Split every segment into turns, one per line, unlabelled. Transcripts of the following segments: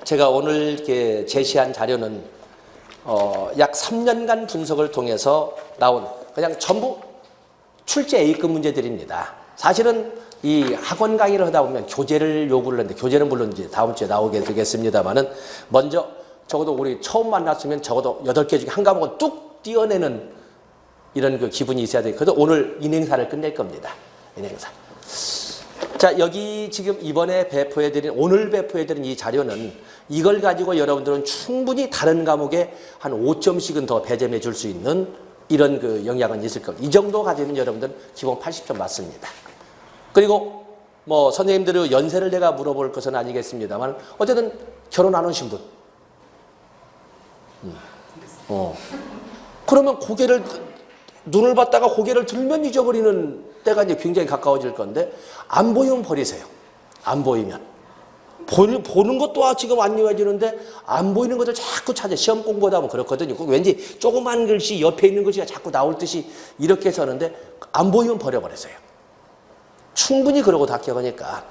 제가 오늘 이렇게 제시한 자료는 약 3년간 분석을 통해서 나온 그냥 전부 출제 A급 문제들입니다. 사실은 이 학원 강의를 하다 보면 교재를 요구를 하는데, 교재는 물론 이제 다음 주에 나오게 되겠습니다만은, 먼저 적어도 우리 처음 만났으면 적어도 8개 중에 한 과목은 뚝 띄어내는 이런 그 기분이 있어야 돼요. 그래서 오늘 인행사를 끝낼 겁니다. 인행사. 자, 여기 지금 오늘 배포해드린 이 자료는 이걸 가지고 여러분들은 충분히 다른 과목에 한 5점씩은 더 배점해 줄 수 있는 이런 그 영향은 있을 겁니다. 이 정도 가지면 여러분들 기본 80점 맞습니다. 그리고 뭐 선생님들의 연세를 내가 물어볼 것은 아니겠습니다만, 어쨌든 결혼 안 하신 분. 그러면 눈을 봤다가 고개를 들면 잊어버리는 때가 이제 굉장히 가까워질 건데, 안 보이면 버리세요. 안 보이면. 보는 것도 지금 안 이어지는데, 안 보이는 것들 자꾸 찾아. 시험 공부하다 보면 그렇거든요. 왠지 조그만 글씨 옆에 있는 글씨가 자꾸 나올 듯이 이렇게 서는데, 안 보이면 버려버리세요. 충분히 그러고 다 기억하니까.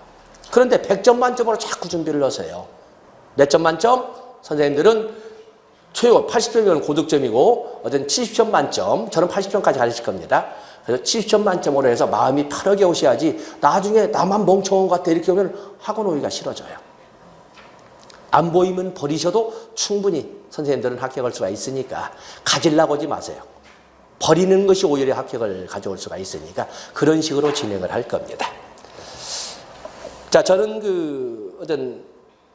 그런데 100점 만점으로 자꾸 준비를 하세요. 몇 점 만점? 선생님들은 최고 80점이면 고득점이고, 어떤 70점 만점, 저는 80점까지 가르칠 겁니다. 그래서 70점 만점으로 해서 마음이 편하게 오셔야지, 나중에 나만 멍청한 것 같아 이렇게 오면 학원 오기가 싫어져요. 안 보이면 버리셔도 충분히 선생님들은 합격할 수가 있으니까 가지려고 하지 마세요. 버리는 것이 오히려 합격을 가져올 수가 있으니까 그런 식으로 진행을 할 겁니다. 자, 저는 어떤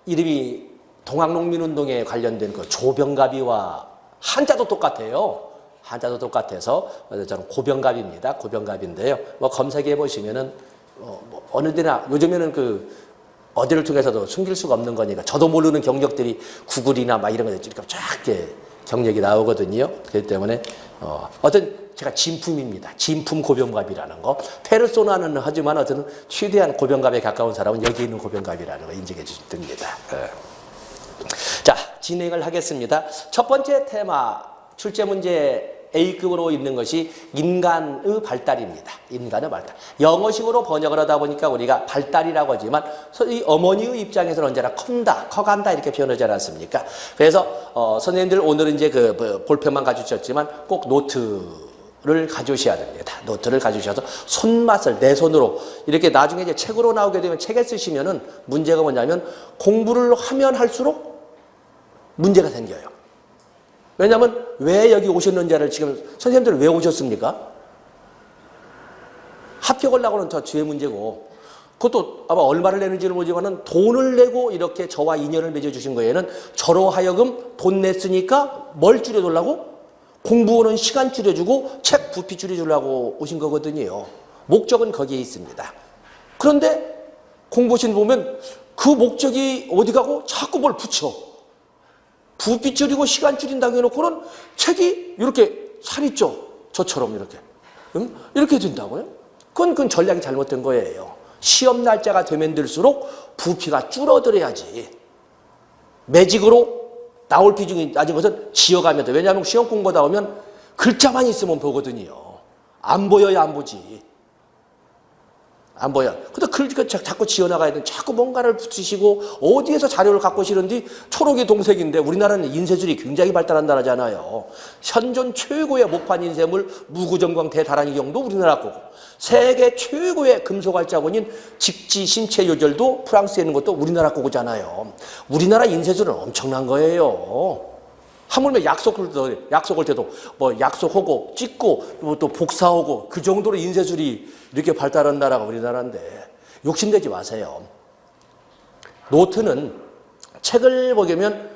이름이 동학농민운동에 관련된 그 조병갑이와 한자도 똑같아요. 한자도 똑같아서 저는 고병갑입니다. 고병갑인데요. 뭐 검색해 보시면은 어느 데나 요즘에는 어디를 통해서도 숨길 수가 없는 거니까 저도 모르는 경력들이 구글이나 막 이런 거 이렇게 쫙 경력이 나오거든요. 그렇기 때문에 제가 진품입니다. 진품 고병갑이라는 거. 페르소나는 하지만 어쨌든 최대한 고병갑에 가까운 사람은 여기 있는 고병갑이라는 거 인정해 주시면 됩니다. 자, 진행을 하겠습니다. 첫 번째 테마, 출제 문제 A급으로 있는 것이 인간의 발달입니다. 인간의 발달. 영어식으로 번역을 하다 보니까 우리가 발달이라고 하지만 이 어머니의 입장에서는 언제나 커간다 이렇게 표현하지 않았습니까? 그래서 선생님들 오늘은 이제 볼펜만 가주셨지만 꼭 노트를 가주셔야 됩니다. 노트를 가주셔서 손맛을 내 손으로 이렇게 나중에 이제 책으로 나오게 되면 책에 쓰시면은 문제가 뭐냐면 공부를 하면 할수록 문제가 생겨요. 왜냐하면 왜 여기 오셨는지를 지금 선생님들 왜 오셨습니까? 합격을 하고는 더 뒤에 문제고, 그것도 아마 얼마를 내는지는 모르지만 돈을 내고 이렇게 저와 인연을 맺어주신 거에는 저로 하여금 돈 냈으니까 뭘 줄여달라고? 공부하는 시간 줄여주고 책 부피 줄여주려고 오신 거거든요. 목적은 거기에 있습니다. 그런데 공부하신 보면 그 목적이 어디 가고 자꾸 뭘 붙여. 부피 줄이고 시간 줄인다고 해놓고는 책이 이렇게 살이 쪄. 저처럼 이렇게. 이렇게 된다고요? 그건 전략이 잘못된 거예요. 시험 날짜가 되면 들수록 부피가 줄어들어야지. 매직으로 나올 비중이 낮은 것은 지어가면 돼. 왜냐하면 시험 공부하다 보면 글자만 있으면 보거든요. 안 보여야 안 보지. 안 보여. 근데 글 자꾸 지어나가야 돼. 자꾸 뭔가를 붙이시고 어디에서 자료를 갖고 오시는지 초록이 동색인데, 우리나라는 인쇄술이 굉장히 발달한 나라잖아요. 현존 최고의 목판 인쇄물 무구정광 대다란이경도 우리나라 거고, 세계 최고의 금속활자본인 직지 신체 요절도 프랑스에 있는 것도 우리나라 거잖아요. 우리나라 인쇄술은 엄청난 거예요. 하물며 약속할 때도 뭐 약속하고 찍고 뭐 또 복사하고 그 정도로 인쇄술이 이렇게 발달한 나라가 우리나라인데 욕심내지 마세요. 노트는 책을 보면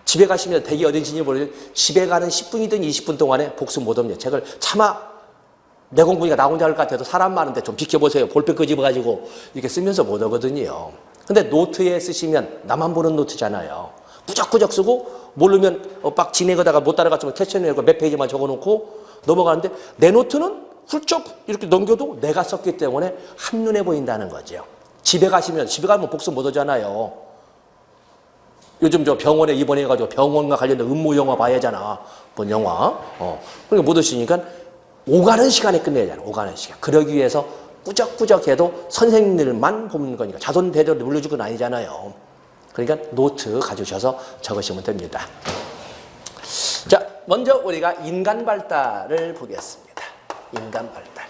집에 가시면 대기 어딘지 모르겠는데 집에 가는 10분이든 20분 동안에 복습 못합니다. 책을 차마 내 공부니까 나 혼자 할 것 같아도 사람 많은데 좀 지켜보세요. 볼펜 끄집어가지고 이렇게 쓰면서 못 하거든요. 근데 노트에 쓰시면 나만 보는 노트잖아요. 꾸적꾸적 쓰고 모르면 막 진행하다가 못 따라갔으면 캐치해내고 몇 페이지만 적어놓고 넘어가는데, 내 노트는 훌쩍 이렇게 넘겨도 내가 썼기 때문에 한눈에 보인다는 거죠. 집에 가면 복습 못 하잖아요. 요즘 저 병원에 입원해가지고 병원과 관련된 음모 영화 봐야 하잖아. 뭔 영화? 그러니까 못 하시니까 오가는 시간에 끝내야 되잖아. 오가는 시간. 그러기 위해서 꾸적꾸적해도 선생님들만 보는 거니까 자손 대대로 물려줄 건 아니잖아요. 그러니까 노트 가져오셔서 적으시면 됩니다. 자, 먼저 우리가 인간 발달을 보겠습니다. 인간 발달.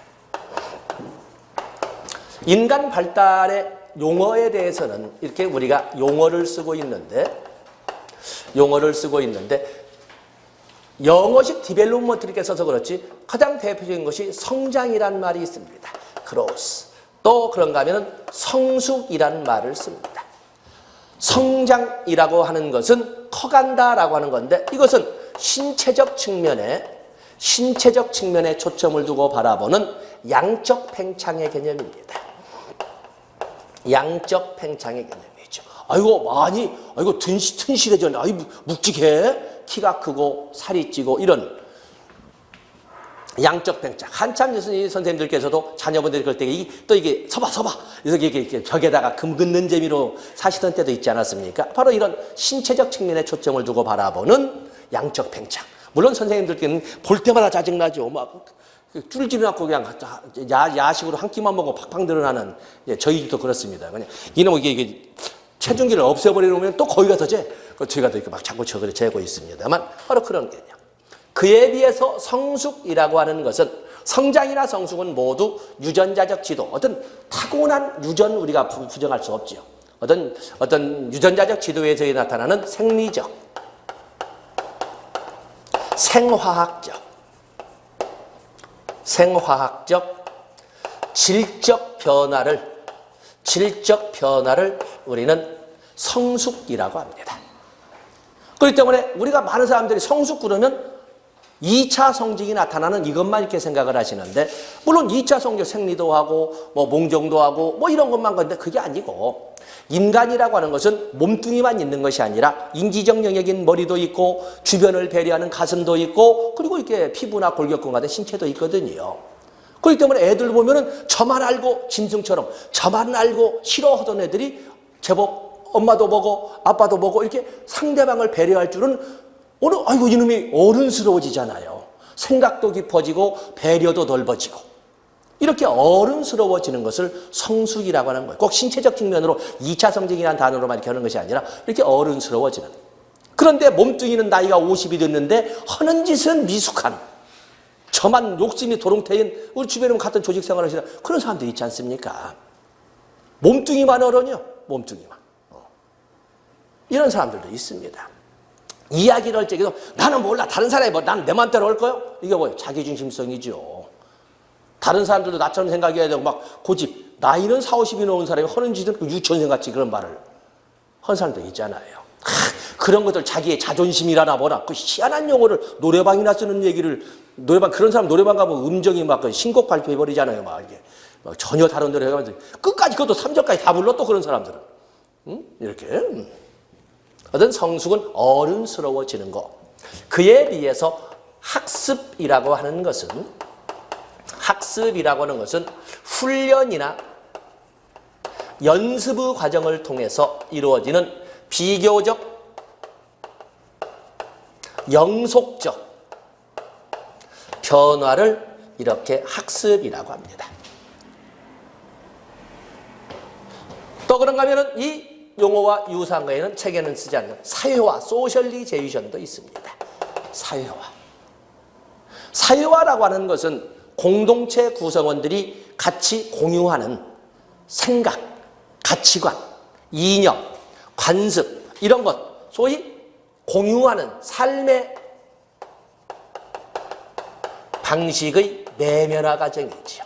인간 발달의 용어에 대해서는 이렇게 우리가 용어를 쓰고 있는데 영어식 디벨롭먼트 이렇게 써서 그렇지 가장 대표적인 것이 성장이라는 말이 있습니다. growth. 또 그런가 하면 성숙이라는 말을 씁니다. 성장이라고 하는 것은 커간다라고 하는 건데 이것은 신체적 측면에 초점을 두고 바라보는 양적 팽창의 개념입니다. 양적 팽창의 개념이죠. 아이고 튼실해졌네. 묵직해. 키가 크고 살이 찌고 이런 양적 팽창. 한참 선생님들께서도 자녀분들이 그럴 때 이게 서봐. 그래서 이게 벽에다가 금 긋는 재미로 사시던 때도 있지 않았습니까? 바로 이런 신체적 측면에 초점을 두고 바라보는 양적 팽창. 물론 선생님들께는 볼 때마다 짜증나죠. 막 줄지를 않고 그냥 야식으로 한 끼만 먹고 팍팍 늘어나는 저희 집도 그렇습니다. 그냥 이놈의 이게 체중기를 없애버리면 또 거기 가서 저희가 또 이렇게 막 자꾸 저걸 재고 있습니다만 바로 그런 개념. 그에 비해서 성숙이라고 하는 것은 성장이나 성숙은 모두 유전자적 지도, 어떤 타고난 유전 우리가 부정할 수 없죠. 어떤 유전자적 지도에서 나타나는 생리적, 생화학적, 질적 변화를 우리는 성숙이라고 합니다. 그렇기 때문에 우리가 많은 사람들이 성숙 그러면 2차 성징이 나타나는 이것만 이렇게 생각을 하시는데 물론 2차 성징 생리도 하고 몽정도 하고 이런 것만 건데 그게 아니고 인간이라고 하는 것은 몸뚱이만 있는 것이 아니라 인지적 영역인 머리도 있고 주변을 배려하는 가슴도 있고 그리고 이렇게 피부나 골격근 같은 신체도 있거든요. 그렇기 때문에 애들 보면은 저만 알고 짐승처럼 저만 알고 싫어하던 애들이 제법 엄마도 보고 아빠도 보고 이렇게 상대방을 배려할 줄은 오늘 이놈이 어른스러워지잖아요. 생각도 깊어지고 배려도 넓어지고 이렇게 어른스러워지는 것을 성숙이라고 하는 거예요. 꼭 신체적 측면으로 2차 성징이라는 단어로만 이렇게 하는 것이 아니라 이렇게 어른스러워지는. 그런데 몸뚱이는 나이가 50이 됐는데 하는 짓은 미숙한 저만 욕심이 도롱태인 우리 주변에 같은 조직 생활을 하시는 그런 사람들이 있지 않습니까? 몸뚱이만 어른이요. 몸뚱이만. 이런 사람들도 있습니다. 이야기를 할 적에도 나는 몰라. 다른 사람이 나는 내 맘대로 할 거요? 이게 뭐예요? 자기중심성이죠. 다른 사람들도 나처럼 생각해야 되고 막 고집. 나이는 40, 50이 넘은 사람이 하는 짓은 유치원생같이 그런 말을 하는 사람도 있잖아요. 그런 것들 자기의 자존심이라나 뭐라 그 희한한 용어를 노래방이나 쓰는 얘기를 그런 사람 노래방 가면 음정이 막 신곡 발표해버리잖아요. 막 이게 막 전혀 다른 노래 가면서 끝까지 그것도 3절까지 다 불러 또 그런 사람들은. 이렇게. 어떤 성숙은 어른스러워지는 것. 그에 비해서 학습이라고 하는 것은 훈련이나 연습의 과정을 통해서 이루어지는 비교적 영속적 변화를 이렇게 학습이라고 합니다. 또 그런가 하면은 이 용어와 유사한 거에는 책에는 쓰지 않는 사회화, 소셜리제이션도 있습니다. 사회화라고 하는 것은 공동체 구성원들이 같이 공유하는 생각, 가치관, 이념, 관습 이런 것, 소위 공유하는 삶의 방식의 내면화 과정이지요.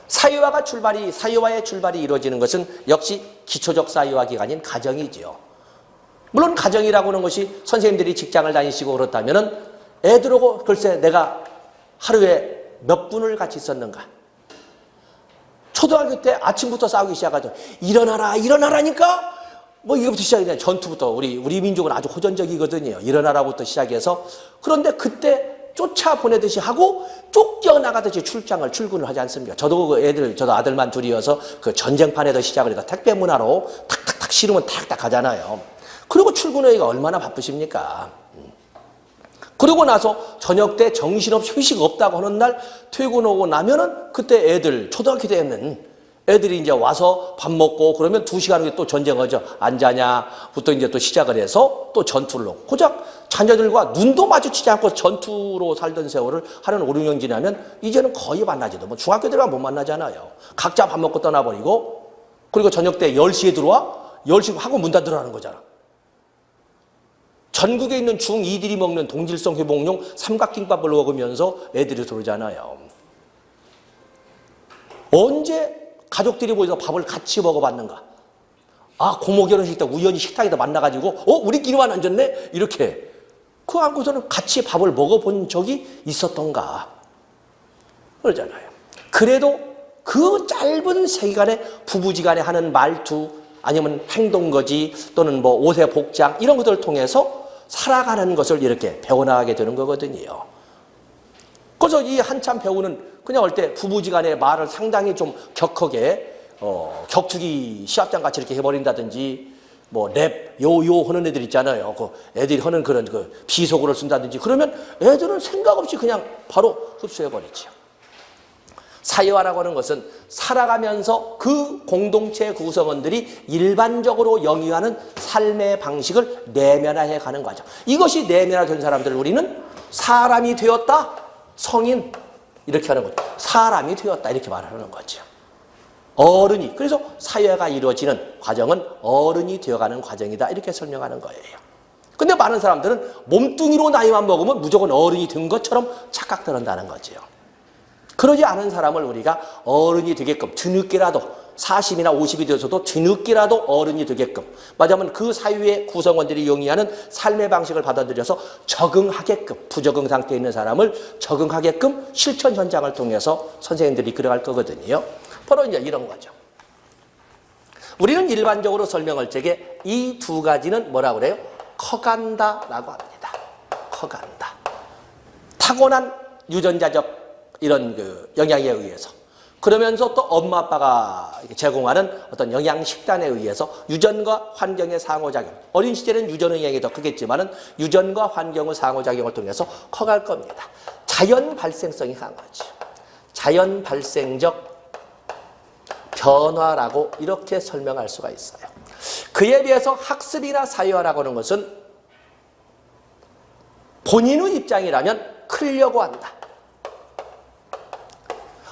사회화의 출발이 이루어지는 것은 역시 기초적 사회화 기관인 가정이지요. 물론 가정이라고 하는 것이 선생님들이 직장을 다니시고 그렇다면은 애들하고 글쎄 내가 하루에 몇 분을 같이 있었는가. 초등학교 때 아침부터 싸우기 시작하죠. 일어나라니까 이거부터 시작이잖아요. 전투부터 우리 민족은 아주 호전적이거든요. 일어나라부터 시작해서 그런데 그때 쫓아 보내듯이 하고 쫓겨나가듯이 출근을 하지 않습니까? 저도 아들만 둘이어서 그 전쟁판에도 시작을 해서 택배 문화로 탁탁탁 실으면 탁탁 가잖아요. 그리고 출근하기가 얼마나 바쁘십니까? 그러고 나서 저녁 때 정신없이 휴식 없다고 하는 날 퇴근하고 나면은 그때 애들, 초등학교 때는 애들이 이제 와서 밥 먹고 그러면 2시간 후에 또 전쟁하죠. 안 자냐부터 이제 또 시작을 해서 또 전투를 하고. 고작 자녀들과 눈도 마주치지 않고 전투로 살던 세월을 하는 5, 6년 지나면 이제는 거의 만나지도. 뭐 중학교 들어가면 못 만나잖아요. 각자 밥 먹고 떠나버리고 그리고 저녁 때 10시에 들어와 10시 학원 문 닫으러 하는 거잖아. 전국에 있는 중2들이 먹는 동질성 회복용 삼각김밥을 먹으면서 애들이 들어오잖아요. 언제 가족들이 모여서 밥을 같이 먹어봤는가? 아, 고모 결혼식 때 우연히 식탁에다 만나가지고 우리끼리만 앉았네? 이렇게 그 안고서는 같이 밥을 먹어본 적이 있었던가? 그러잖아요. 그래도 그 짧은 세기간에 부부지간에 하는 말투 아니면 행동거지 또는 뭐 옷의 복장 이런 것들을 통해서 살아가는 것을 이렇게 배워나가게 되는 거거든요. 그래서 이 한참 배우는 그냥 할 때 부부지간의 말을 상당히 좀 격하게 격투기 시합장 같이 이렇게 해버린다든지 뭐 랩, 요요 하는 애들 있잖아요. 그 애들이 하는 그런 그 비속어를 쓴다든지 그러면 애들은 생각 없이 그냥 바로 흡수해버리죠. 사회화라고 하는 것은 살아가면서 그 공동체 구성원들이 일반적으로 영위하는 삶의 방식을 내면화해 가는 과정. 이것이 내면화된 사람들을 우리는 사람이 되었다, 성인 이렇게 하는 거죠. 사람이 되었다 이렇게 말하는 거죠. 어른이. 그래서 사회화가 이루어지는 과정은 어른이 되어가는 과정이다 이렇게 설명하는 거예요. 근데 많은 사람들은 몸뚱이로 나이만 먹으면 무조건 어른이 된 것처럼 착각들 한다는 거죠. 그러지 않은 사람을 우리가 어른이 되게끔 뒤늦게라도 40이나 50이 되어서도 뒤늦게라도 어른이 되게끔 말하자면 그 사회의 구성원들이 영위하는 삶의 방식을 받아들여서 적응하게끔 부적응 상태에 있는 사람을 적응하게끔 실천 현장을 통해서 선생님들이 그려갈 거거든요. 바로 이제 이런 거죠. 우리는 일반적으로 설명할 적에 이 두 가지는 뭐라고 그래요? 커간다라고 합니다. 커간다. 타고난 유전자적 이런 그 영향에 의해서 그러면서 또 엄마 아빠가 제공하는 어떤 영양 식단에 의해서 유전과 환경의 상호작용. 어린 시절에는 유전 영향이 더 크겠지만은 유전과 환경의 상호작용을 통해서 커갈 겁니다. 자연 발생성이 강하죠. 자연 발생적 변화라고 이렇게 설명할 수가 있어요. 그에 비해서 학습이나 사회화라고 하는 것은 본인의 입장이라면 크려고 한다.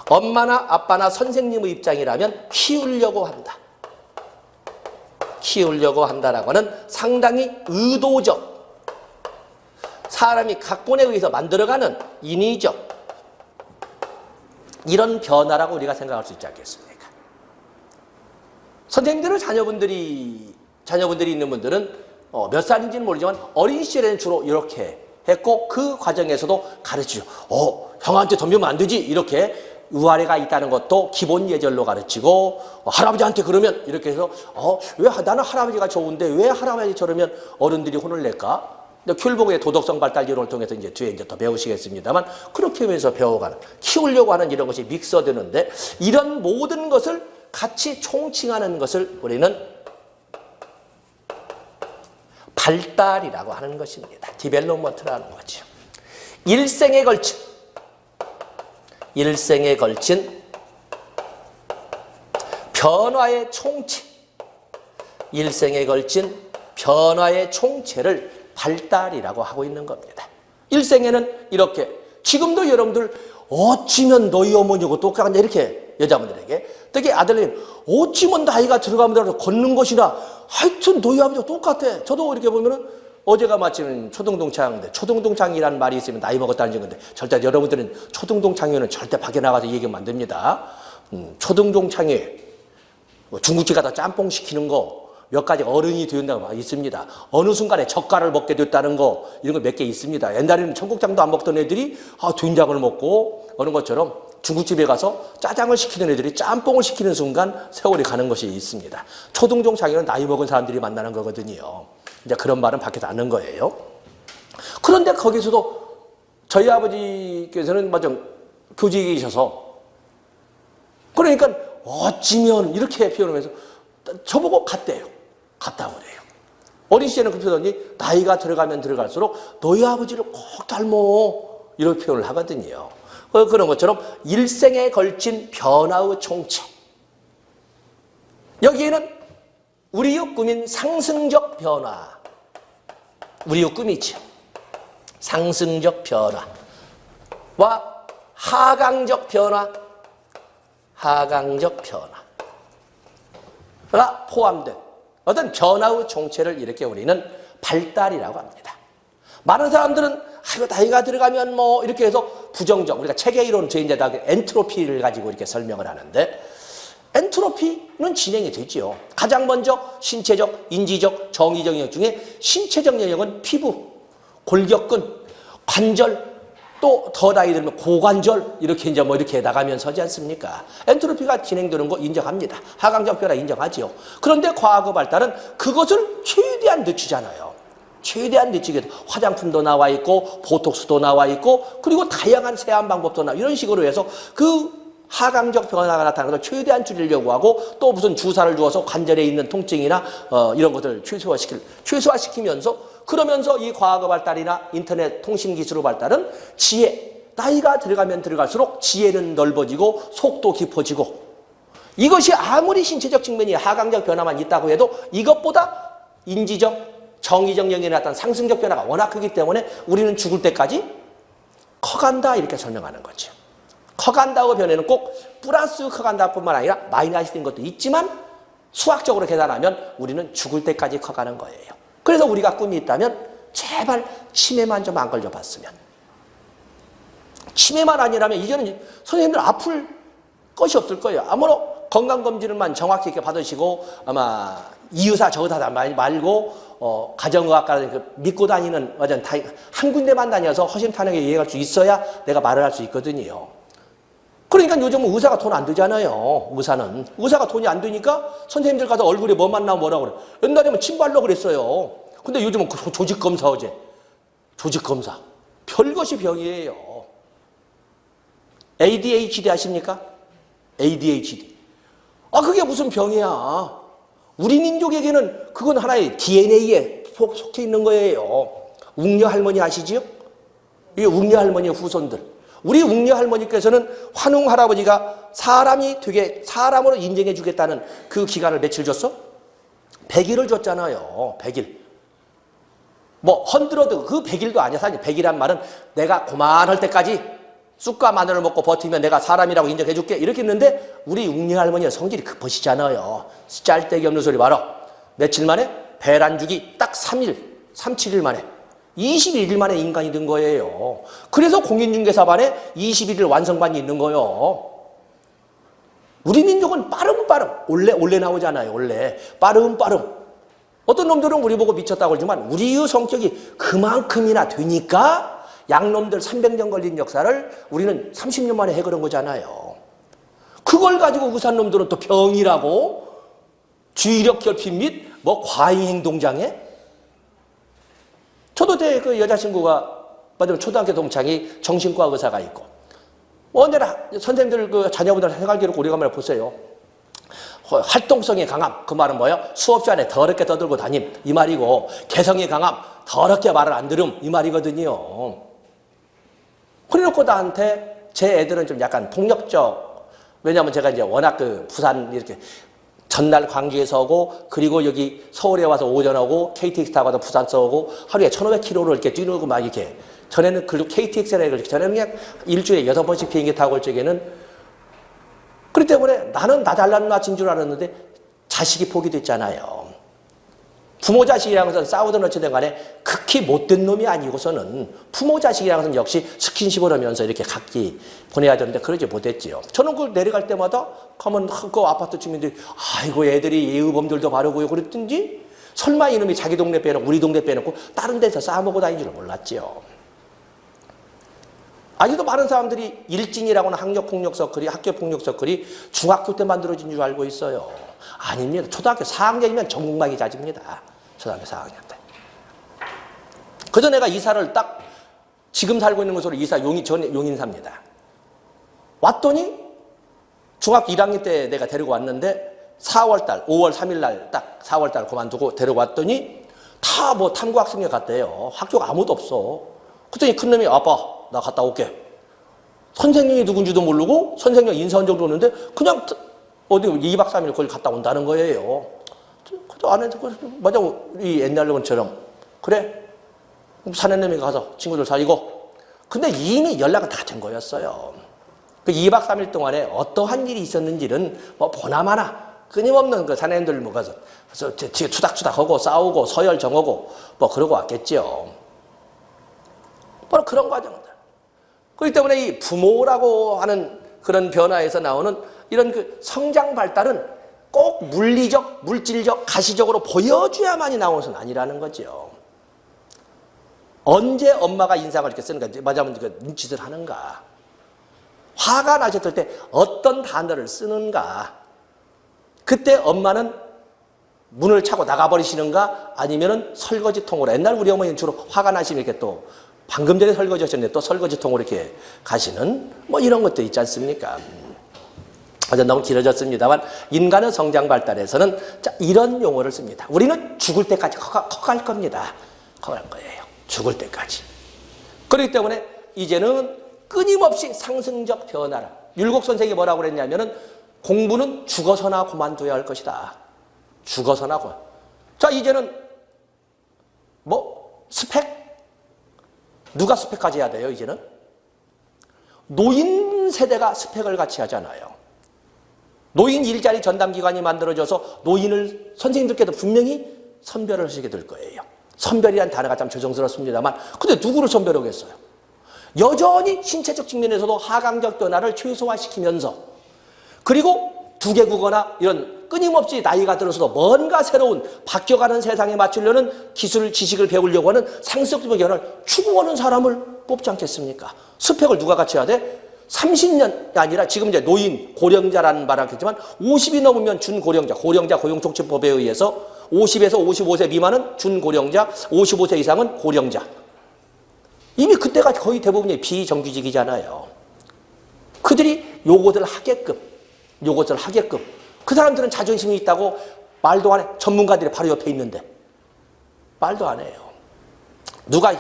엄마나 아빠나 선생님의 입장이라면 키우려고 한다. 키우려고 한다라고 하는 상당히 의도적, 사람이 각본에 의해서 만들어가는 인위적 이런 변화라고 우리가 생각할 수 있지 않겠습니까? 선생님들은 자녀분들이 있는 분들은 몇 살인지는 모르지만 어린 시절에는 주로 이렇게 했고 그 과정에서도 가르치죠. 형한테 덤비면 안 되지 이렇게 위아래가 있다는 것도 기본 예절로 가르치고 할아버지한테 그러면 이렇게 해서 왜 나는 할아버지가 좋은데 왜 할아버지 저러면 어른들이 혼을 낼까? 큐일보그의 도덕성 발달 이론을 통해서 이제 뒤에 이제 더 배우시겠습니다만 그렇게 하면서 배워가는 키우려고 하는 이런 것이 믹서되는데 이런 모든 것을 같이 총칭하는 것을 우리는 발달이라고 하는 것입니다. 디벨롭먼트라는 거죠. 일생에 걸친 변화의 총체, 일생에 걸친 변화의 총체를 발달이라고 하고 있는 겁니다. 일생에는 이렇게 지금도 여러분들 어찌면 너희 어머니하고 똑같냐 이렇게 여자분들에게 특히 아들님 어찌면 나이가 들어가면 들어서 걷는 것이나 하여튼 너희 아버지가 똑같아. 저도 이렇게 보면은 어제가 마침 초등동창인데 초등동창이라는 말이 있으면 나이 먹었다는 건데 절대 여러분들은 초등동창회는 절대 밖에 나가서 얘기하면 안 됩니다. 초등동창회 중국집 가다 짬뽕 시키는 거 몇 가지 어른이 되었다고 있습니다. 어느 순간에 젓갈을 먹게 됐다는 거 이런 거 몇 개 있습니다. 옛날에는 청국장도 안 먹던 애들이 된장을 먹고 어느 것처럼 중국집에 가서 짜장을 시키는 애들이 짬뽕을 시키는 순간 세월이 가는 것이 있습니다. 초등동창회는 나이 먹은 사람들이 만나는 거거든요. 이제 그런 말은 밖에서 안 하는 거예요. 그런데 거기서도 저희 아버지께서는 맞아 교직이셔서 그러니까 어찌면 이렇게 표현하면서 저보고 갔대요. 갔다고 그래요. 어린 시절에는 그렇게 표현이 나이가 들어가면 들어갈수록 너희 아버지를 꼭 닮어. 이렇게 표현을 하거든요. 그런 것처럼 일생에 걸친 변화의 총체. 여기에는 우리의 꿈인 상승적 변화. 우리의 꿈이죠. 상승적 변화와 하강적 변화, 하강적 변화가 포함된 어떤 변화의 총체를 이렇게 우리는 발달이라고 합니다. 많은 사람들은 이거 나이가 들어가면 뭐 이렇게 해서 부정적, 우리가 체계 이론 이제 다 엔트로피를 가지고 이렇게 설명을 하는데, 엔트로피는 진행이 되지요. 가장 먼저 신체적, 인지적, 정의적 영역 중에 신체적 영역은 피부, 골격근, 관절, 또 더 나이 들면 고관절 이렇게 이제 뭐 이렇게 나가면서 하지 않습니까? 엔트로피가 진행되는 거 인정합니다. 하강적 변화 인정하지요. 그런데 과학의 발달은 그것을 최대한 늦추잖아요. 최대한 늦추게 화장품도 나와 있고 보톡스도 나와 있고 그리고 다양한 세안 방법도 나와 이런 식으로 해서 그 하강적 변화가 나타나는 것을 최대한 줄이려고 하고 또 무슨 주사를 주어서 관절에 있는 통증이나 이런 것들을 최소화시키면서 그러면서 이 과학의 발달이나 인터넷 통신 기술의 발달은 지혜, 나이가 들어가면 들어갈수록 지혜는 넓어지고 속도 깊어지고 이것이 아무리 신체적 측면이 하강적 변화만 있다고 해도 이것보다 인지적, 정의적 영역에 나타난 상승적 변화가 워낙 크기 때문에 우리는 죽을 때까지 커간다 이렇게 설명하는 거죠. 커간다고 변해는 꼭 플러스 커간다뿐만 아니라 마이너스 된 것도 있지만 수학적으로 계산하면 우리는 죽을 때까지 커가는 거예요. 그래서 우리가 꿈이 있다면 제발 치매만 좀 안 걸려봤으면. 치매만 아니라면 이제는 선생님들 아플 것이 없을 거예요. 아무런 건강검진을만 정확히 이렇게 받으시고 아마 이 의사 저 의사 말고 가정의학과를 믿고 다니는 한 군데만 다녀서 허심탄회하게 이해할 수 있어야 내가 말을 할 수 있거든요. 그러니까 요즘은 의사가 돈 안 들잖아요. 의사가 돈이 안 되니까 선생님들 가서 얼굴에 뭐만 나오면 뭐라고 그래. 옛날에는 침발로 그랬어요. 근데 요즘은 조직검사 어제. 조직검사. 별것이 병이에요. ADHD 아십니까? ADHD. 그게 무슨 병이야. 우리 민족에게는 그건 하나의 DNA에 속해 있는 거예요. 웅녀 할머니 아시지요? 이게 웅녀 할머니의 후손들. 우리 웅녀 할머니께서는 환웅 할아버지가 사람이 되게 사람으로 인정해 주겠다는 그 기간을 며칠 줬어? 100일을 줬잖아요. 100일. 뭐 헌드러드 그 100일도 아니야. 사실 100이란 말은 내가 고만할 때까지 쑥과 마늘을 먹고 버티면 내가 사람이라고 인정해 줄게 이렇게 했는데 우리 웅녀 할머니의 성질이 급하시잖아요. 짤데기 없는 소리 말어. 며칠 만에 배란죽이 딱 3일, 3, 7일 만에 21일 만에 인간이 된 거예요. 그래서 공인중개사반에 21일 완성반이 있는 거예요. 우리 민족은 빠름 올레 나오잖아요. 올레 빠름 어떤 놈들은 우리 보고 미쳤다고 그러지만 우리의 성격이 그만큼이나 되니까 양놈들 300년 걸린 역사를 우리는 30년 만에 해결한 거잖아요. 그걸 가지고 의사 놈들은 또 병이라고 주의력 결핍 및 뭐 과잉 행동장애. 저도 그 여자친구가 맞으면 초등학교 동창이 정신과 의사가 있고 언제나 선생님들 그 자녀분들 생활기록 우리가 한번 보세요. 활동성이 강함. 그 말은 뭐예요? 수업 시간에 더럽게 떠들고 다님 이 말이고 개성이 강함. 더럽게 말을 안 들음 이 말이거든요. 그래놓고 나한테 제 애들은 좀 약간 폭력적. 왜냐하면 제가 이제 워낙 그 부산 이렇게 전날 광주에서 오고 그리고 여기 서울에 와서 오전 오고 KTX 타고 와서 부산서 오고 하루에 1500km를 이렇게 뛰고 막 이렇게 전에는 그리고 KTX라 그렇게 전에는 그냥 일주일에 6번씩 비행기 타고 올 적에는 그렇기 때문에 나는 나 잘난 낯인 줄 알았는데 자식이 포기됐잖아요. 부모 자식이라는 것은 싸우든 어찌든 간에 극히 못된 놈이 아니고서는 부모 자식이라는 것은 역시 스킨십을 하면서 이렇게 각기 보내야 되는데 그러지 못했지요. 저는 그 내려갈 때마다 가면 그 아파트 주민들이 아이고 애들이 예의범들도 바르고요 그랬든지 설마 이놈이 자기 동네 빼놓고 우리 동네 빼놓고 다른 데서 싸먹고 다닌 줄 몰랐지요. 아직도 많은 사람들이 일진이라고는 학력폭력 서클이 학교폭력 서클이 중학교 때 만들어진 줄 알고 있어요. 아닙니다. 초등학교 4학년이면 전국망이 잦습니다. 초등학교 4학년 때. 그래서 내가 이사를 딱 지금 살고 있는 곳으로 이사 용인사입니다. 왔더니 중학교 1학년 때 내가 데리고 왔는데 4월달 5월 3일 날 딱 4월달 그만두고 데리고 왔더니 다 뭐 탐구 학생회 갔대요. 학교가 아무도 없어. 그랬더니 큰놈이 아빠 나 갔다 올게. 선생님이 누군지도 모르고 선생님 인사한 적도 없는데 그냥 어디 2박 3일 거기 갔다 온다는 거예요. 그 안에 맞아 이 옛날 놈처럼 그래 사내놈이 가서 친구들 사귀고 근데 이미 연락은 다 된 거였어요. 그 2박 3일 동안에 어떠한 일이 있었는지는 뭐 보나마나 끊임없는 그 사내님들 뭐 가서 뒤에 투닥투닥하고 싸우고 서열 정하고 뭐 그러고 왔겠죠. 바로 그런 과정들. 그렇기 때문에 이 부모라고 하는 그런 변화에서 나오는 이런 그 성장 발달은 꼭 물리적, 물질적, 가시적으로 보여줘야만이 나오는 것은 아니라는 거죠. 언제 엄마가 인상을 이렇게 쓰는가, 맞아면 그 눈짓을 하는가, 화가 나셨을 때 어떤 단어를 쓰는가, 그때 엄마는 문을 차고 나가버리시는가, 아니면은 설거지통으로, 옛날 우리 어머니는 주로 화가 나시면 이렇게 또 방금 전에 설거지 하셨는데 또 설거지통으로 이렇게 가시는 뭐 이런 것도 있지 않습니까? 아주 너무 길어졌습니다만 인간의 성장 발달에서는 자, 이런 용어를 씁니다. 우리는 죽을 때까지 커갈 겁니다. 커갈 거예요. 죽을 때까지. 그렇기 때문에 이제는 끊임없이 상승적 변화를 율곡 선생이 뭐라고 그랬냐면은 공부는 죽어서나 그만둬야 할 것이다. 죽어서나 그만. 자 이제는 뭐 스펙? 누가 스펙까지 해야 돼요, 이제는? 노인 세대가 스펙을 같이 하잖아요. 노인 일자리 전담기관이 만들어져서 노인을 선생님들께도 분명히 선별을 하시게 될 거예요. 선별이란 단어가 참 죄송스럽습니다만, 근데 누구를 선별하겠어요? 여전히 신체적 측면에서도 하강적 변화를 최소화시키면서, 그리고 두개국어나 이런 끊임없이 나이가 들어서도 뭔가 새로운 바뀌어가는 세상에 맞추려는 기술, 지식을 배우려고 하는 상습적 변화를 추구하는 사람을 뽑지 않겠습니까? 스펙을 누가 같이 해야 돼? 30년이 아니라 지금 이제 노인, 고령자라는 말을 하겠지만 50이 넘으면 준고령자, 고령자 고용촉진법에 의해서 50에서 55세 미만은 준고령자, 55세 이상은 고령자. 이미 그때가 거의 대부분이 비정규직이잖아요. 그들이 요것을 하게끔 그 사람들은 자존심이 있다고 말도 안 해. 전문가들이 바로 옆에 있는데 말도 안 해요. 누가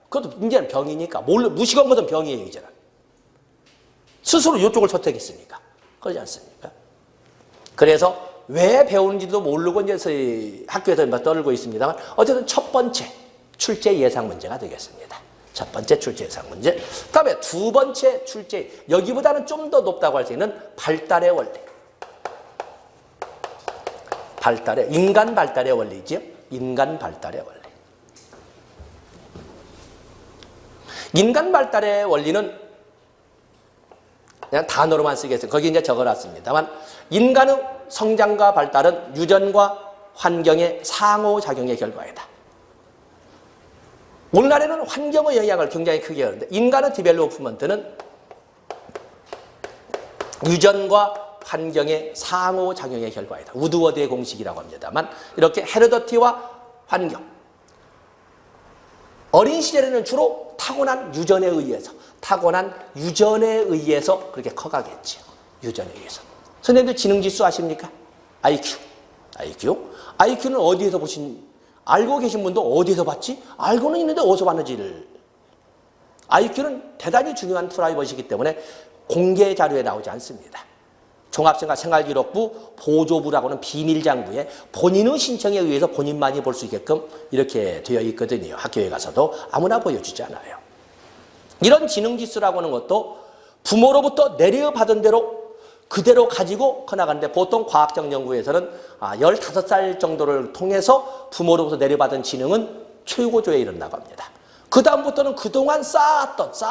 그것도 문제는 병이니까 무식한 것은 병이에요. 이제는 스스로 이쪽을 선택했으니까 그러지 않습니까? 그래서 왜 배우는지도 모르고 이제 학교에서 떠들고 있습니다만 어쨌든 첫 번째 출제 예상 문제가 되겠습니다. 첫 번째 출제 예상 문제. 그다음에 두 번째 출제, 여기보다는 좀 더 높다고 할 수 있는 발달의 원리. 인간 발달의 원리죠. 인간 발달의 원리. 인간 발달의 원리는 그냥 단어로만 쓰겠습니다. 거기 이제 적어놨습니다만, 인간의 성장과 발달은 유전과 환경의 상호작용의 결과이다. 오늘날에는 환경의 영향을 굉장히 크게 하는데, 인간의 디벨롭먼트는 유전과 환경의 상호작용의 결과이다. 우드워드의 공식이라고 합니다만, 이렇게 헤르더티와 환경. 어린 시절에는 주로 타고난 유전에 의해서 그렇게 커가겠죠. 유전에 의해서. 선생님들 지능지수 아십니까? IQ는 어디에서 알고 계신 분도 어디에서 봤지? 알고는 있는데 어디서 봤는지를. IQ는 대단히 중요한 프라이버시이기 때문에 공개 자료에 나오지 않습니다. 종합생활 생활기록부 보조부라고 하는 비밀장부에 본인의 신청에 의해서 본인만이 볼 수 있게끔 이렇게 되어 있거든요. 학교에 가서도 아무나 보여주지 않아요. 이런 지능지수라고 하는 것도 부모로부터 내려받은 대로 그대로 가지고 커나가는데, 보통 과학적 연구에서는 15살 정도를 통해서 부모로부터 내려받은 지능은 최고조에 이른다고 합니다. 그 다음부터는 그동안 쌓아왔다는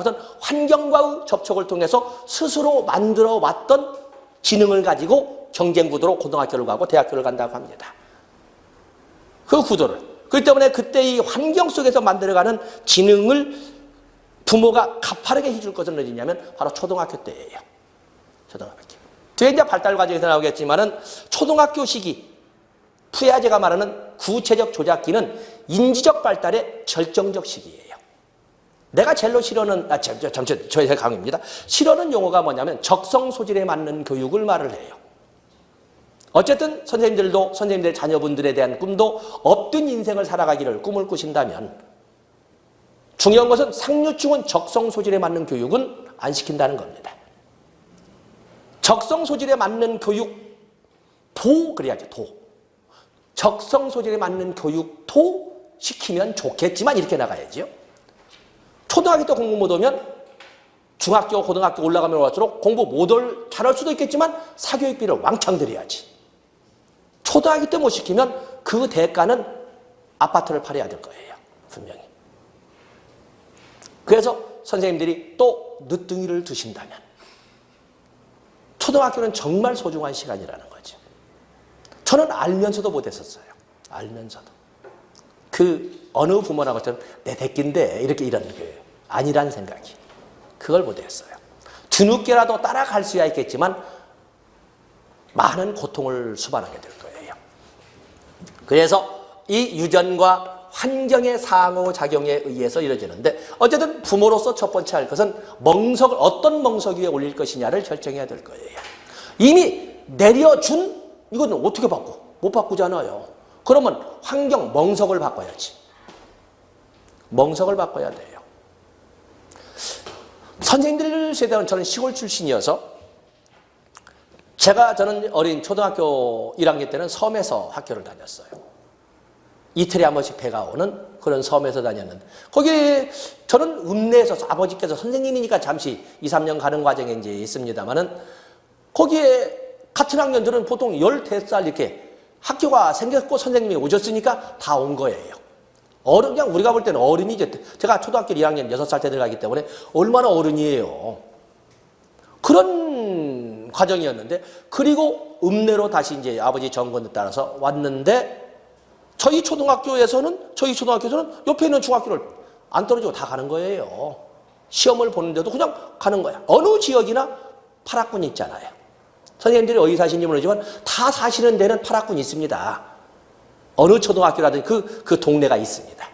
것은 환경과의 접촉을 통해서 스스로 만들어왔던 지능을 가지고 경쟁구도로 고등학교를 가고 대학교를 간다고 합니다. 그 구도를. 그렇기 때문에 그때 이 환경 속에서 만들어가는 지능을 부모가 가파르게 해줄 것은 어디냐면 바로 초등학교 때예요. 초등학교. 뒤에 이제 발달 과정에서 나오겠지만은 초등학교 시기, 푸야제가 말하는 구체적 조작기는 인지적 발달의 결정적 시기예요. 내가 제일로 싫어하는, 저의 강의입니다. 싫어하는 용어가 뭐냐면 적성 소질에 맞는 교육을 말을 해요. 어쨌든 선생님들도 선생님들의 자녀분들에 대한 꿈도 업된 인생을 살아가기를 꿈을 꾸신다면 중요한 것은 상류층은 적성 소질에 맞는 교육은 안 시킨다는 겁니다. 적성 소질에 맞는 교육 그래야죠. 적성 소질에 맞는 교육도 시키면 좋겠지만 이렇게 나가야지요. 초등학교 때 공부 못하면 중학교, 고등학교 올라가면 올라갈수록 공부 못을 잘할 수도 있겠지만 사교육비를 왕창 들여야지. 초등학교 때 못 시키면 그 대가는 아파트를 팔아야 될 거예요. 분명히. 그래서 선생님들이 또 늦둥이를 두신다면 초등학교는 정말 소중한 시간이라는 거죠. 저는 알면서도 못했었어요. 알면서도. 그 어느 부모나 것처럼 내 새끼인데 이렇게 이런 게 아니란 생각이. 그걸 못했어요. 뒤늦게라도 따라갈 수야 있겠지만 많은 고통을 수반하게 될 거예요. 그래서 이 유전과 환경의 상호작용에 의해서 이루어지는데 어쨌든 부모로서 첫 번째 할 것은 어떤 멍석 위에 올릴 것이냐를 결정해야 될 거예요. 이미 내려준 이건 어떻게 바꿔? 못 바꾸잖아요. 그러면 환경 멍석을 바꿔야지. 멍석을 바꿔야 돼요. 선생님들 세대는 저는 시골 출신이어서 저는 어린 초등학교 1학년 때는 섬에서 학교를 다녔어요. 이틀에 한 번씩 배가 오는 그런 섬에서 다녔는데 거기에 저는 읍내에서 아버지께서 선생님이니까 잠시 2, 3년 가는 과정에 이제 있습니다만은 거기에 같은 학년들은 보통 15살 이렇게 학교가 생겼고 선생님이 오셨으니까 다 온 거예요. 그냥 우리가 볼 때는 어른이죠. 제가 초등학교 2학년 6살 때 들어가기 때문에 얼마나 어른이에요. 그런 과정이었는데 그리고 읍내로 다시 이제 아버지 정권에 따라서 왔는데 저희 초등학교에서는 옆에 있는 중학교를 안 떨어지고 다 가는 거예요. 시험을 보는데도 그냥 가는 거야. 어느 지역이나 파락군이 있잖아요. 선생님들이 어디 사시는지 모르지만 다 사시는 데는 파락군이 있습니다. 어느 초등학교라든지 그 동네가 있습니다.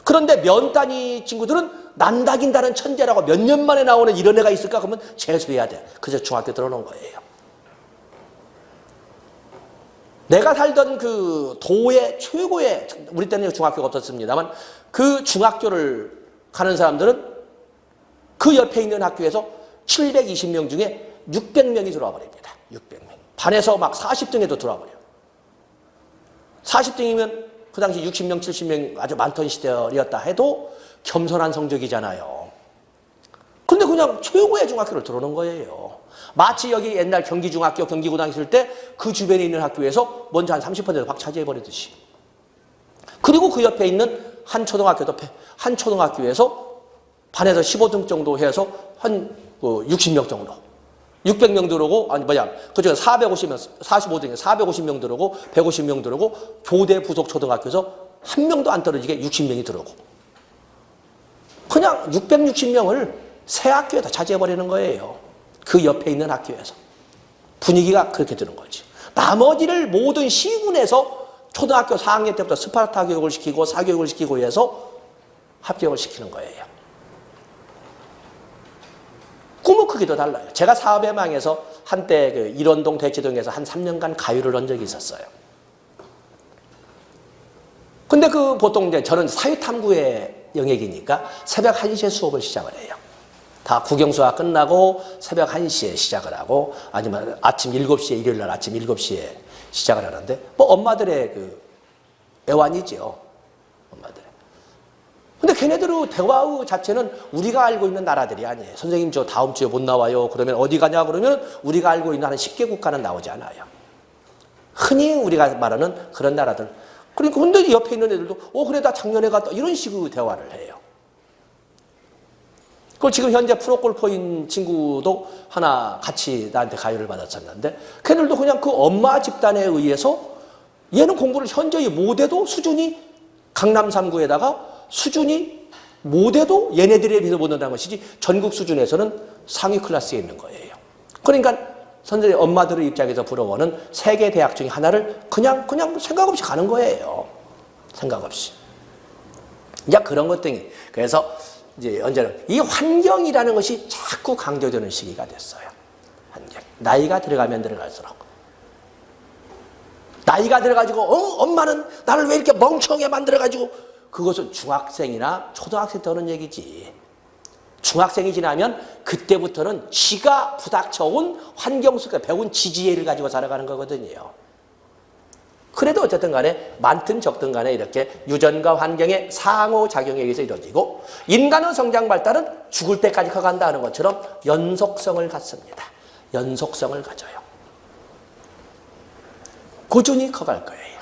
그런데 면단위 친구들은 난다긴다는 천재라고 몇 년 만에 나오는 이런 애가 있을까? 그러면 재수해야 돼. 그래서 중학교 들어오는 거예요. 내가 살던 그 도의 최고의, 우리 때는 중학교가 없었습니다만 그 중학교를 가는 사람들은 그 옆에 있는 학교에서 720명 중에 600명이 들어와 버립니다. 600명. 반에서 막 40등에도 들어와 버려요. 40등이면 그 당시 60명, 70명 아주 많던 시절이었다 해도 겸손한 성적이잖아요. 근데 그냥 최고의 중학교를 들어오는 거예요. 마치 여기 옛날 경기중학교, 경기고등학교 있을 때 그 주변에 있는 학교에서 먼저 한 30% 확 차지해버리듯이. 그리고 그 옆에 있는 한 초등학교에서 반에서 15등 정도 해서 한 60명 정도. 600명 들어오고, 그중에 45등에 450명 들어오고, 150명 들어오고, 교대 부속 초등학교에서 한 명도 안 떨어지게 60명이 들어오고. 그냥 660명을 새 학교에다 차지해버리는 거예요. 그 옆에 있는 학교에서. 분위기가 그렇게 드는 거지. 나머지를 모든 시군에서 초등학교 4학년 때부터 스파르타 교육을 시키고 사교육을 시키고 해서 합격을 시키는 거예요. 꿈의 크기도 달라요. 제가 사업의 망에서 한때 그 일원동 대치동에서 한 3년간 가위를 넣은 적이 있었어요. 근데 보통 이제 저는 사회탐구의 영역이니까 새벽 1시에 수업을 시작을 해요. 다 국영수가 끝나고 새벽 1시에 시작을 하고 아니면 아침 7시에 일요일날 아침 7시에 시작을 하는데 엄마들의 애완이죠. 엄마들. 근데 걔네들의 대화 자체는 우리가 알고 있는 나라들이 아니에요. 선생님 저 다음 주에 못 나와요. 그러면 어디 가냐 그러면 우리가 알고 있는 한 10개 국가는 나오지 않아요. 흔히 우리가 말하는 그런 나라들. 그러니까 근데 옆에 있는 애들도 그래 나 작년에 갔다 이런 식의 대화를 해요. 그걸 지금 현재 프로골퍼인 친구도 하나 같이 나한테 가요를 받았었는데 걔들도 그냥 그 엄마 집단에 의해서 얘는 공부를 현저히 못해도 수준이 강남 3구에다가 수준이 못해도 얘네들에 비해서 못한다는 것이지 전국 수준에서는 상위 클래스에 있는 거예요. 그러니까 선생님 엄마들의 입장에서 부러워하는 세계 대학 중에 하나를 그냥 생각 없이 가는 거예요. 생각 없이. 이제 그런 것 등이. 그래서 이제 언제는 이 환경이라는 것이 자꾸 강조되는 시기가 됐어요. 환경. 나이가 들어가면 들어갈수록. 나이가 들어가지고 엄마는 나를 왜 이렇게 멍청하게 만들어가지고, 그것은 중학생이나 초등학생 때 하는 얘기지. 중학생이 지나면 그때부터는 지가 부닥쳐온 환경 속에 배운 지지애를 가지고 살아가는 거거든요. 그래도 어쨌든 간에 많든 적든 간에 이렇게 유전과 환경의 상호작용에 의해서 이루어지고, 인간의 성장 발달은 죽을 때까지 커간다 하는 것처럼 연속성을 갖습니다. 연속성을 가져요. 꾸준히 커갈 거예요.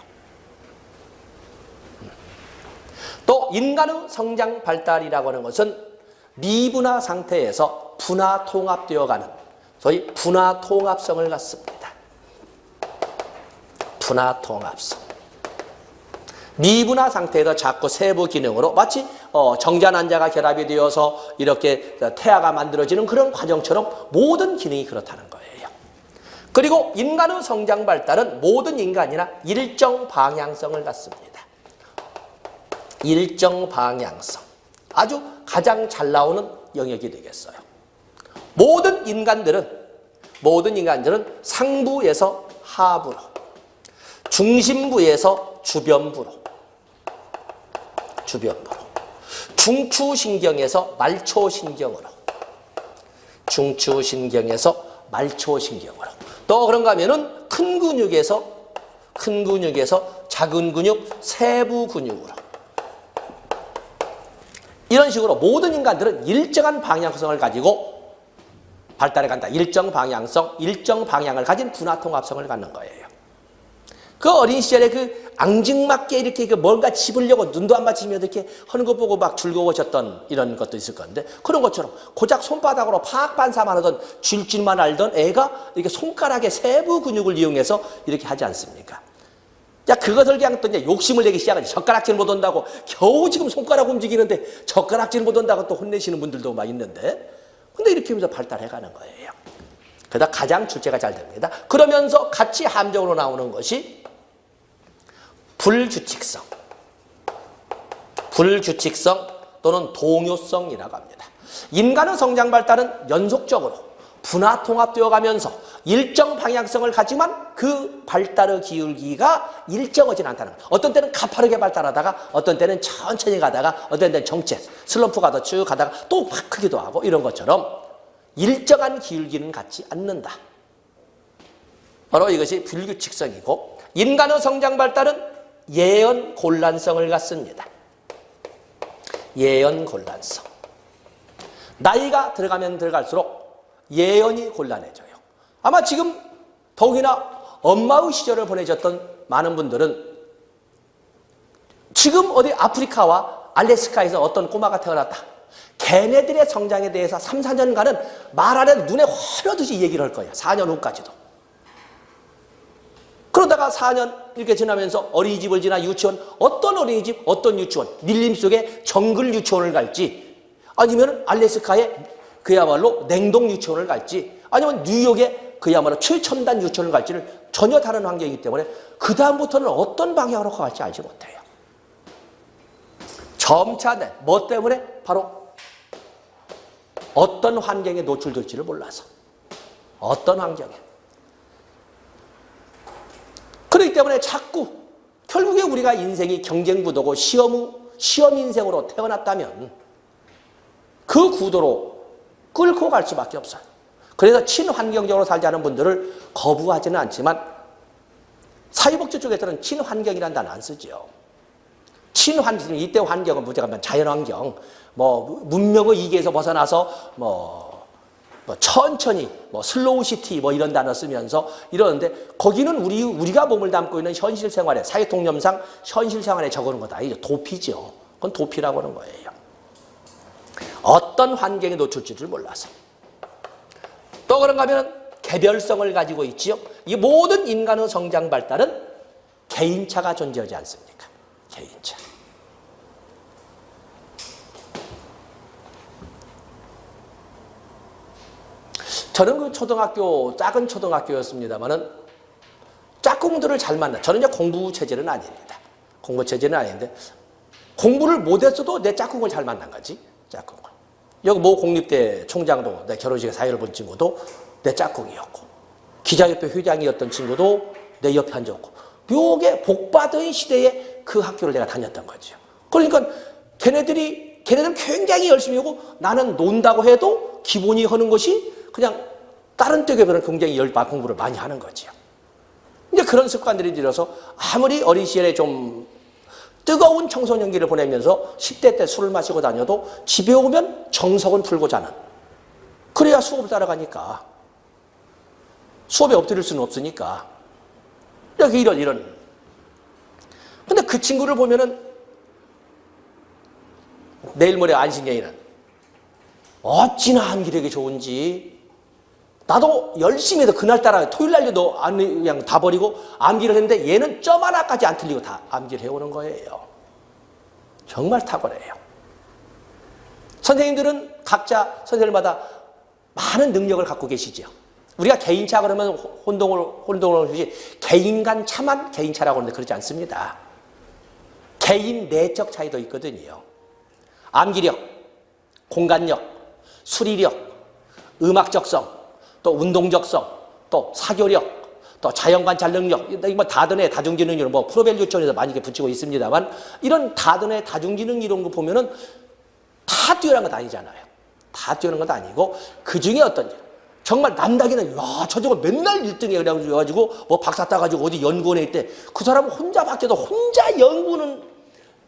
또 인간의 성장 발달이라고 하는 것은 미분화 상태에서 분화 통합되어가는 소위 분화 통합성을 갖습니다. 분화 통합성. 미분화 상태에서 자꾸 세부 기능으로 마치 정자 난자가 결합이 되어서 이렇게 태아가 만들어지는 그런 과정처럼 모든 기능이 그렇다는 거예요. 그리고 인간의 성장 발달은 모든 인간이나 일정 방향성을 갖습니다. 일정 방향성. 아주 가장 잘 나오는 영역이 되겠어요. 모든 인간들은 상부에서 하부로, 중심부에서 주변부로, 중추신경에서 말초신경으로, 또 그런가 하면은 큰 근육에서 작은 근육, 세부 근육으로, 이런 식으로 모든 인간들은 일정한 방향성을 가지고 발달해 간다. 일정 방향을 가진 분화통합성을 갖는 거예요. 그 어린 시절에 그 앙증맞게 이렇게 뭔가 집으려고 눈도 안 맞추면 이렇게 하는 거 보고 막 즐거워졌던 이런 것도 있을 건데, 그런 것처럼 고작 손바닥으로 파악반사만 하던 쥘줄만 알던 애가 이렇게 손가락의 세부 근육을 이용해서 이렇게 하지 않습니까? 자, 그것을 그냥 또 이제 욕심을 내기 시작하지. 젓가락질 못 한다고 겨우 지금 손가락 움직이는데 젓가락질 못 한다고 또 혼내시는 분들도 막 있는데, 근데 이렇게 하면서 발달해 가는 거예요. 그러다 가장 출제가 잘 됩니다. 그러면서 같이 함정으로 나오는 것이 불규칙성 또는 동요성이라고 합니다. 인간의 성장 발달은 연속적으로 분화 통합되어 가면서 일정 방향성을 가지만 그 발달의 기울기가 일정하진 않다는 거예요. 어떤 때는 가파르게 발달하다가 어떤 때는 천천히 가다가 어떤 때는 정체, 슬럼프가 더 쭉 가다가 또 확 크기도 하고, 이런 것처럼 일정한 기울기는 갖지 않는다. 바로 이것이 불규칙성이고, 인간의 성장 발달은 예언 곤란성을 갖습니다. 예언 곤란성. 나이가 들어가면 들어갈수록 예언이 곤란해져요. 아마 지금 더욱이나 엄마의 시절을 보내셨던 많은 분들은 지금 어디 아프리카와 알래스카에서 어떤 꼬마가 태어났다. 걔네들의 성장에 대해서 3, 4년간은 말 안 해도 눈에 화려듯이 얘기를 할 거예요. 4년 후까지도. 그러다가 4년 이렇게 지나면서 어린이집을 지나 유치원, 어떤 어린이집, 어떤 유치원, 밀림 속에 정글 유치원을 갈지, 아니면 알래스카에 그야말로 냉동 유치원을 갈지, 아니면 뉴욕에 그야말로 최첨단 유치원을 갈지를 전혀 다른 환경이기 때문에 그 다음부터는 어떤 방향으로 갈지 알지 못해요. 점차 뭐 때문에? 바로 어떤 환경에 노출될지를 몰라서. 어떤 환경에. 그렇기 때문에 자꾸 결국에 우리가 인생이 경쟁구도고 시험 인생으로 태어났다면 그 구도로 끌고 갈 수밖에 없어요. 그래서 친환경적으로 살자는 분들을 거부하지는 않지만 사회복지 쪽에서는 친환경이라는 단어 안 쓰죠. 친환경, 이때 환경은 무조건 자연환경, 문명의 이기에서 벗어나서 천천히 슬로우시티 이런 단어 쓰면서 이러는데, 거기는 우리가 몸을 담고 있는 현실 생활에, 사회 통념상 현실 생활에 적어놓은 거다. 이게 도피죠. 그건 도피라고 하는 거예요. 어떤 환경에 노출지를 몰라서. 또 그런가 하면 개별성을 가지고 있지요. 이 모든 인간의 성장 발달은 개인차가 존재하지 않습니까? 개인차. 저는 그 작은 초등학교였습니다만은 짝꿍들을 잘 만나. 저는 이제 공부 체제는 아닙니다. 공부 체제는 아닌데 공부를 못했어도 내 짝꿍을 잘 만난 거지. 짝꿍을. 여기 모 공립대 총장도 내 결혼식에 사회를 본 친구도 내 짝꿍이었고, 기자협회 회장이었던 친구도 내 옆에 앉았고, 묘하게 복받은 시대에 그 학교를 내가 다녔던 거죠. 그러니까 걔네들은 굉장히 열심히 하고 나는 논다고 해도 기본이 하는 것이 그냥 다른 때에 비해서 굉장히 공부를 많이 하는 거죠. 이제 그런 습관들이 들어서 아무리 어린 시절에 좀 뜨거운 청소년기를 보내면서 10대 때 술을 마시고 다녀도 집에 오면 정석은 풀고 자는. 그래야 수업을 따라가니까. 수업에 엎드릴 수는 없으니까. 여기 이런. 근데 그 친구를 보면은 내일 모레 안식년이는 어찌나 암기력이 좋은지 나도 열심히 해서 그날따라 토요일날도 그냥 다 버리고 암기를 했는데 얘는 점 하나까지 안 틀리고 다 암기를 해오는 거예요. 정말 탁월해요. 선생님들은 각자 선생님마다 많은 능력을 갖고 계시죠. 우리가 개인차 그러면 혼동을 하지 개인 간 차만 개인차라고 하는데 그렇지 않습니다. 개인 내적 차이도 있거든요. 암기력, 공간력, 수리력, 음악적성, 또 운동적성, 또 사교력, 또 자연관찰 능력, 뭐 다든의 다중지능 이론, 뭐 프로밸류 쪽에서 많이 붙이고 있습니다만 이런 다든의 다중지능 이런 거 보면은 다 뛰어난 건 아니잖아요. 다 뛰어난 건 아니고 그 중에 어떤 정말 남다기는 저 저거 맨날 1등에 그래가지고 뭐 박사 따가지고 어디 연구원에 있대. 그 사람은 혼자 밖에도 혼자 연구는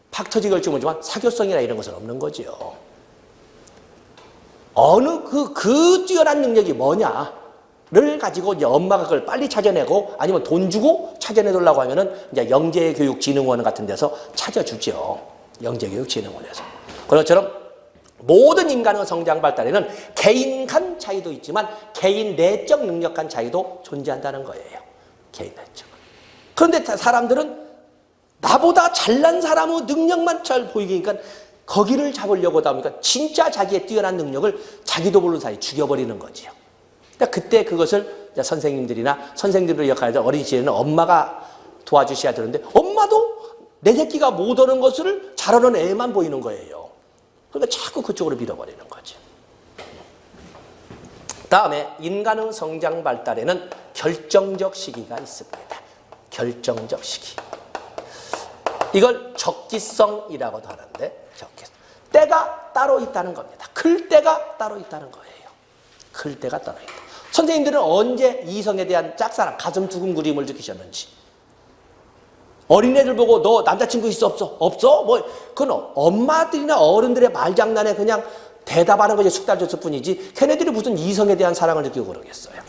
박터지게 할지 모르지만 사교성이나 이런 것은 없는 거죠. 어느 그 뛰어난 능력이 뭐냐를 가지고 이제 엄마가 그걸 빨리 찾아내고 아니면 돈 주고 찾아내달라고 하면은 이제 영재교육진흥원 같은 데서 찾아주죠. 영재교육진흥원에서. 그런 것처럼 모든 인간의 성장 발달에는 개인 간 차이도 있지만 개인 내적 능력 간 차이도 존재한다는 거예요. 개인 내적. 그런데 사람들은 나보다 잘난 사람의 능력만 잘 보이니까 거기를 잡으려고 하다 보니까 진짜 자기의 뛰어난 능력을 자기도 모르는 사이에 죽여버리는 거지요. 그러니까 그때 그것을 선생님들이나 선생님들의 역할에서 어린 시절에는 엄마가 도와주셔야 되는데 엄마도 내 새끼가 못 오는 것을 잘하는 애만 보이는 거예요. 그러니까 자꾸 그쪽으로 밀어버리는 거죠. 다음에 인간의 성장 발달에는 결정적 시기가 있습니다. 결정적 시기. 이걸 적기성이라고도 하는데 때가 따로 있다는 겁니다. 클 때가 따로 있다는 거예요. 클 때가 따로 있다. 선생님들은 언제 이성에 대한 짝사랑, 가슴 두근 그림을 느끼셨는지. 어린애들 보고 너 남자친구 있어 없어? 없어? 뭐 그건 엄마들이나 어른들의 말장난에 그냥 대답하는 것이 숙달졌을 뿐이지 걔네들이 무슨 이성에 대한 사랑을 느끼고 그러겠어요.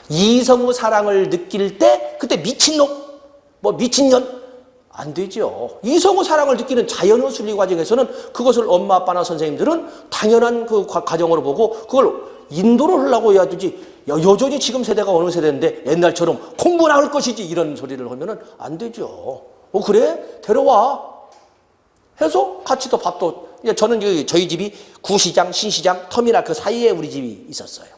이성의 사랑을 느낄 때 그때 미친놈, 뭐 미친년 안 되죠. 이성의 사랑을 느끼는 자연의 순리 과정에서는 그것을 엄마 아빠나 선생님들은 당연한 그 과정으로 보고 그걸 인도를 하려고 해야 되지. 여전히 지금 세대가 어느 세대인데 옛날처럼 공부나 할 것이지 이런 소리를 하면은 안 되죠. 그래? 데려와. 해서 같이 또 밥도. 저는 저희 집이 구시장, 신시장, 터미널 그 사이에 우리 집이 있었어요.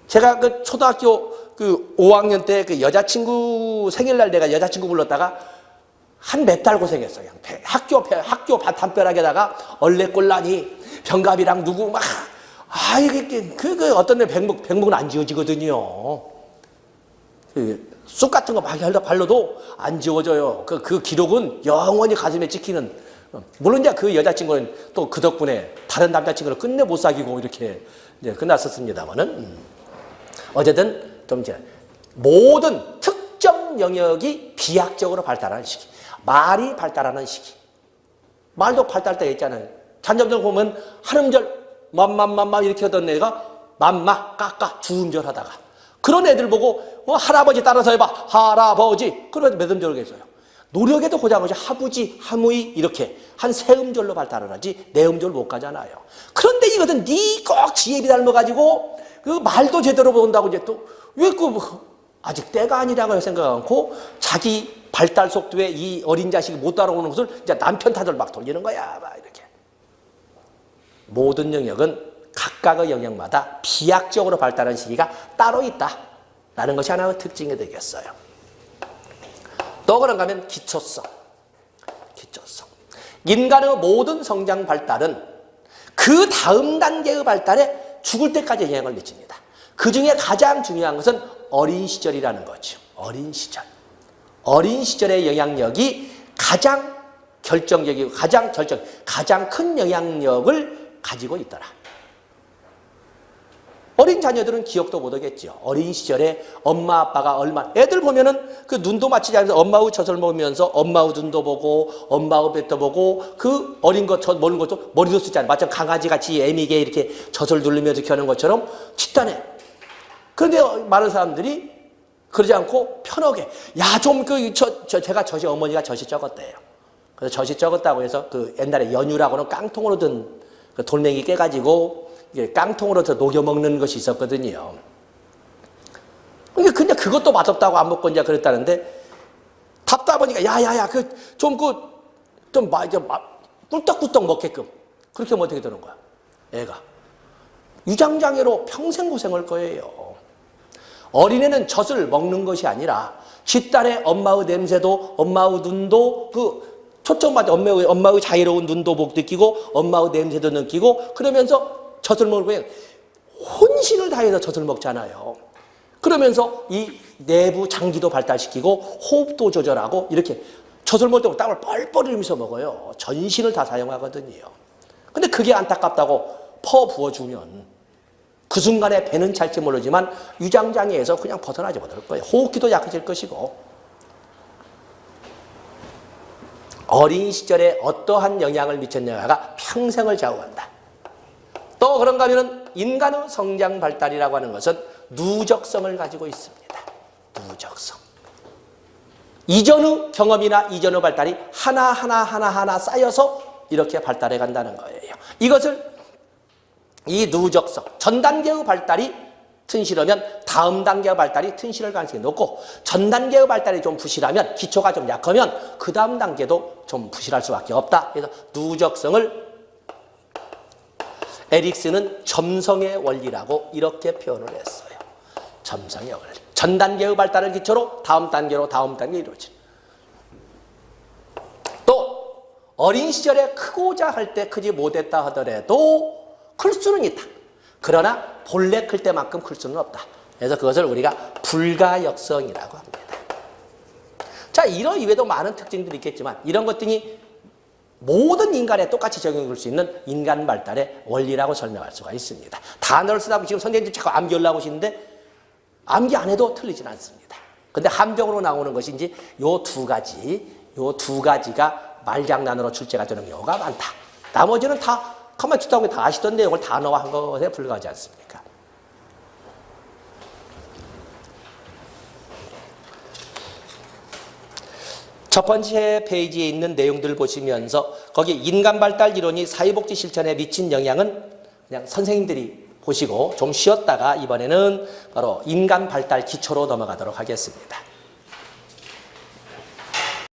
제가 그 초등학교 그 5학년 때 그 여자친구 생일날 내가 여자친구 불렀다가 한 몇 달 고생했어요. 학교 담벼락에다가 얼레꼴라니 병갑이랑 누구 막 이게 어떤 애 백목은 안 지워지거든요. 쑥 같은 거 막 발라도 안 지워져요. 그 기록은 영원히 가슴에 찍히는. 물론 이제 그 여자친구는 또 그 덕분에 다른 남자친구를 끝내 못 사귀고 이렇게 이제 끝났었습니다만은 어쨌든 좀 이제 모든 특정 영역이 비약적으로 발달하는 시기, 말이 발달하는 시기. 말도 발달 때 있잖아요. 잔점들 보면 한 음절 맘맘맘맘 이렇게 하던 애가 맘마 까까 두 음절 하다가 그런 애들 보고 할아버지 따라서 해봐 할아버지 그러면 몇 음절을 했어요. 노력에도 고장하지 하부지 하무이 이렇게 한 세 음절로 발달을 하지 네 음절 못 가잖아요. 그런데 이것은 네 꼭 지혜비 닮아가지고 그 말도 제대로 본다고 이제 또 왜 아직 때가 아니라고 생각 않고 자기 발달 속도에 이 어린 자식이 못 따라오는 것을 이제 남편 탓을 막 돌리는 거야 막 이렇게. 모든 영역은 각각의 영역마다 비약적으로 발달하는 시기가 따로 있다라는 것이 하나의 특징이 되겠어요. 또 그런가 하면 기초성. 인간의 모든 성장 발달은 그 다음 단계의 발달에 죽을 때까지 영향을 미칩니다. 그 중에 가장 중요한 것은 어린 시절이라는 거죠. 어린 시절. 어린 시절의 영향력이 가장 결정적이고 가장 큰 영향력을 가지고 있더라. 어린 자녀들은 기억도 못하겠죠. 어린 시절에 엄마 아빠가 애들 보면은 그 눈도 맞추지 않아서 엄마의 젖을 먹으면서 엄마의 눈도 보고 엄마의 뱃도 보고 그 어린 것 먹는 것도 머리도 쓰지 않아요. 마치 강아지 같이 애미게 이렇게 젖을 누르면서 이렇게 하는 것처럼 집단에. 그런데 많은 사람들이 그러지 않고 편하게 제가 젖이 어머니가 젖이 적었대요. 그래서 젖이 적었다고 해서 그 옛날에 연유라고는 깡통으로 든 그 돌멩이 깨가지고 깡통으로 녹여 먹는 것이 있었거든요. 근데 그것도 맛없다고 안 먹고 이제 그랬다는데 답답하니까 야야야 좀 꿀떡꿀떡 먹게끔 그렇게 하면 어떻게 되는 거야? 애가 유장장애로 평생 고생할 거예요. 어린애는 젖을 먹는 것이 아니라 뒷단에 엄마의 냄새도 엄마의 눈도 초점마다 엄마의 자유로운 눈도 느끼고 엄마의 냄새도 느끼고 그러면서 젖을 먹을 거예요. 혼신을 다해서 젖을 먹잖아요. 그러면서 이 내부 장기도 발달시키고 호흡도 조절하고 이렇게 젖을 먹을 때 땀을 뻘뻘 흘리면서 먹어요. 전신을 다 사용하거든요. 근데 그게 안타깝다고 퍼 부어주면 그 순간에 배는 찰지 모르지만 유장장애에서 그냥 벗어나지 못할 거예요. 호흡기도 약해질 것이고 어린 시절에 어떠한 영향을 미쳤느냐가 평생을 좌우한다. 또 그런가 하면 인간의 성장 발달이라고 하는 것은 누적성을 가지고 있습니다. 누적성. 이전의 경험이나 이전의 발달이 하나 쌓여서 이렇게 발달해 간다는 거예요. 이 누적성, 전 단계의 발달이 튼실하면 다음 단계의 발달이 튼실할 가능성이 높고 전 단계의 발달이 좀 부실하면 기초가 좀 약하면 그 다음 단계도 좀 부실할 수밖에 없다. 그래서 누적성을 에릭슨은 점성의 원리라고 이렇게 표현을 했어요. 점성의 원리. 전 단계의 발달을 기초로 다음 단계 이루어지는. 또 어린 시절에 크고자 할 때 크지 못했다 하더라도 클 수는 있다. 그러나 본래 클 때만큼 클 수는 없다. 그래서 그것을 우리가 불가역성이라고 합니다. 자, 이런 이외에도 많은 특징들이 있겠지만 이런 것들이 모든 인간에 똑같이 적용해 볼 수 있는 인간 발달의 원리라고 설명할 수가 있습니다. 단어를 쓰다 보면 지금 선생님들 자꾸 암기하려고 하시는데 암기 안 해도 틀리진 않습니다. 근데 함정으로 나오는 것이 이제 요 두 가지가 말장난으로 출제가 되는 경우가 많다. 나머지는 다 가만히 듣다 보면 다 아시던 내용을 단어화한 것에 불과하지 않습니까? 첫 번째 페이지에 있는 내용들을 보시면서 거기 인간 발달 이론이 사회복지 실천에 미친 영향은 그냥 선생님들이 보시고 좀 쉬었다가 이번에는 바로 인간 발달 기초로 넘어가도록 하겠습니다.